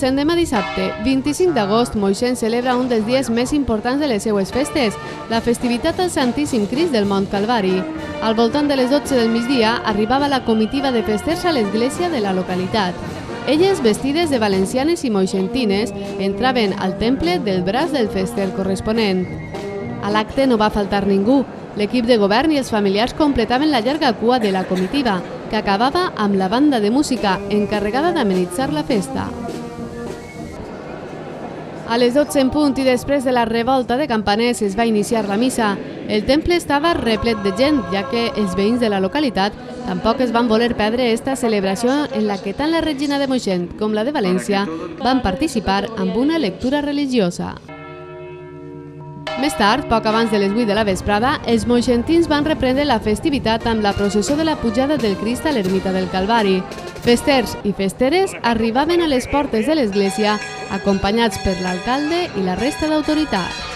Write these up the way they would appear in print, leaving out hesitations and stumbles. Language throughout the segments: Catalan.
Demà dissabte, 25 d'agost, Moixent celebra un dels dies més importants de les seues festes, la festivitat al Santíssim Crist del Mont Calvari. Al voltant de les 12 del migdia arribava la comitiva de festers a l'església de la localitat. Elles, vestides de valencianes i moixentines, entraven al temple del braç del fester corresponent. A l'acte no va faltar ningú. L'equip de govern i els familiars completaven la llarga cua de la comitiva, que acabava amb la banda de música encarregada d'amenitzar la festa. A les 12 en punt i després de la revolta de campaners es va iniciar la missa. El temple estava replet de gent, ja que els veïns de la localitat tampoc es van voler perdre esta celebració en la que tant la Regina de Moixent com la de València van participar amb una lectura religiosa. Més tard, poc abans de les 8 de la vesprada, els moixentins van reprendre la festivitat amb la processó de la pujada del Crist a l'ermita del Calvari. Festers i festeres arribaven a les portes de l'església acompanyats per l'alcalde i la resta d'autoritats.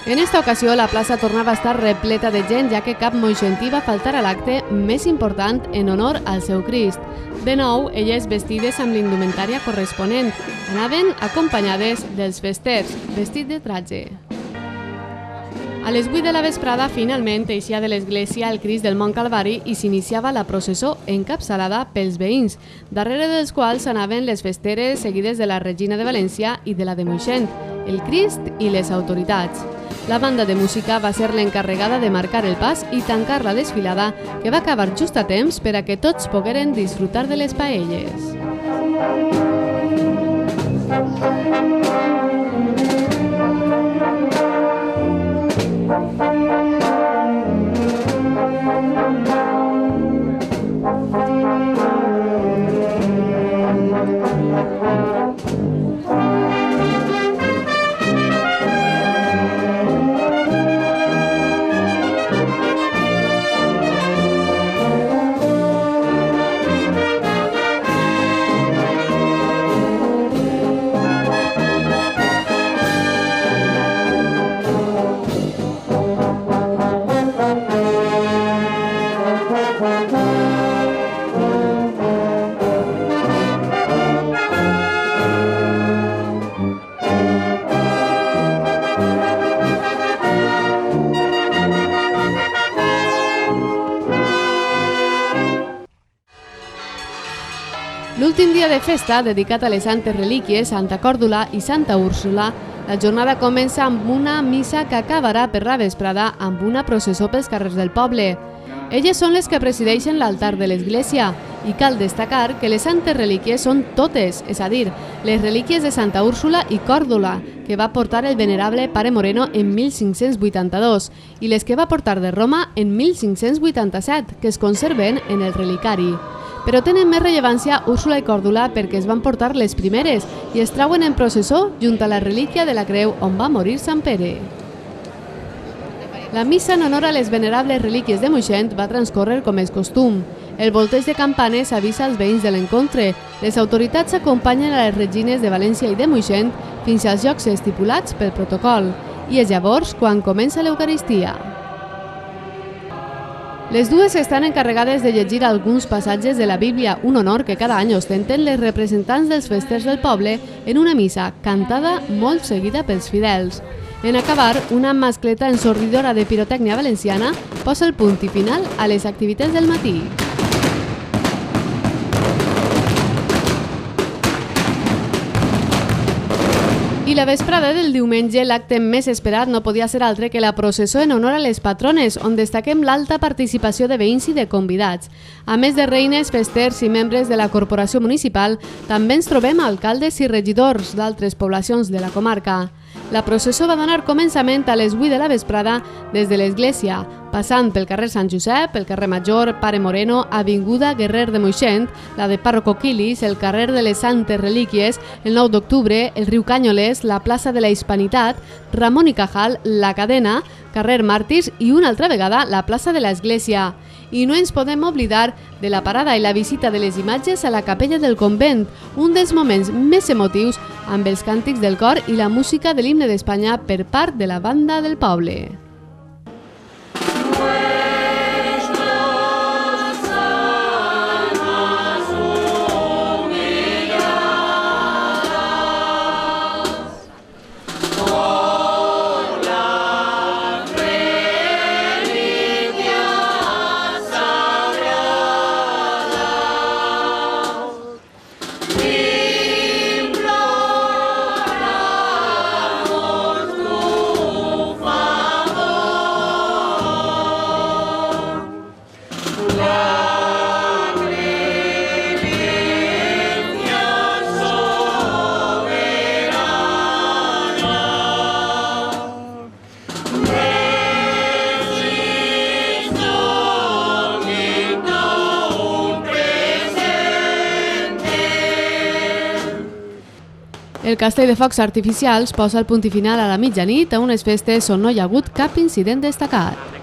En esta ocasió, la plaça tornava a estar repleta de gent, ja que cap moixentí va faltar a l'acte més important en honor al seu Crist. De nou, elles vestides amb l'indumentària corresponent, anaven acompanyades dels festers, vestits de traje. A les 8 de la vesprada, finalment, eixia de l'església el Crist del Mont Calvari i s'iniciava la processó encapçalada pels veïns, darrere dels quals anaven les festeres seguides de la Regina de València i de la de Moixent, el Crist i les autoritats. La banda de música va ser l'encarregada de marcar el pas i tancar la desfilada, que va acabar just a temps per a que tots pogueren disfrutar de les paelles. L'últim dia de festa, dedicat a les santes relíquies, Santa Còrdula i Santa Úrsula, la jornada comença amb una missa que acabarà per la vesprada amb una processó pels carrers del poble. Elles són les que presideixen l'altar de l'església i cal destacar que les santes relíquies són totes, és a dir, les relíquies de Santa Úrsula i Còrdula, que va portar el venerable Pare Moreno en 1582, i les que va portar de Roma en 1587, que es conserven en el relicari. Però tenen més rellevància Úrsula i Còrdula perquè es van portar les primeres i es trauen en processó junt a la relíquia de la creu on va morir Sant Pere. La missa en honor a les venerables relíquies de Moixent va transcórrer com és costum. El volteig de campanes avisa als veïns de l'encontre. Les autoritats acompanyen a les regines de València i de Moixent fins als llocs estipulats pel protocol i és llavors quan comença l'Eucaristia. Les dues estan encarregades de llegir alguns passatges de la Bíblia, un honor que cada any ostenten les representants dels festers del poble en una missa cantada molt seguida pels fidels. En acabar, una mascleta ensordidora de pirotècnia valenciana posa el punt i final a les activitats del matí. I la vesprada del diumenge, l'acte més esperat no podia ser altre que la processó en honor a les patrones, on destaquem l'alta participació de veïns i de convidats. A més de reines, festers i membres de la corporació municipal, també ens trobem alcaldes i regidors d'altres poblacions de la comarca. La processó va donar començament a les 8 de la vesprada des de l'església, passant pel carrer Sant Josep, el carrer Major, Pare Moreno, Avinguda Guerrer de Moixent, la de Párroco Quilis, el carrer de les Santes Relíquies, el 9 d'octubre, el riu Canyolés, la plaça de la Hispanitat, Ramon i Cajal, la Cadena, carrer Màrtirs i una altra vegada la plaça de l'Església. I no ens podem oblidar de la parada i la visita de les imatges a la capella del convent, un dels moments més emotius amb els càntics del cor i la música de l'himne d'Espanya per part de la banda del poble. El castell de focs artificials posa el punt i final a la mitjanit a unes festes on no hi ha hagut cap incident destacat.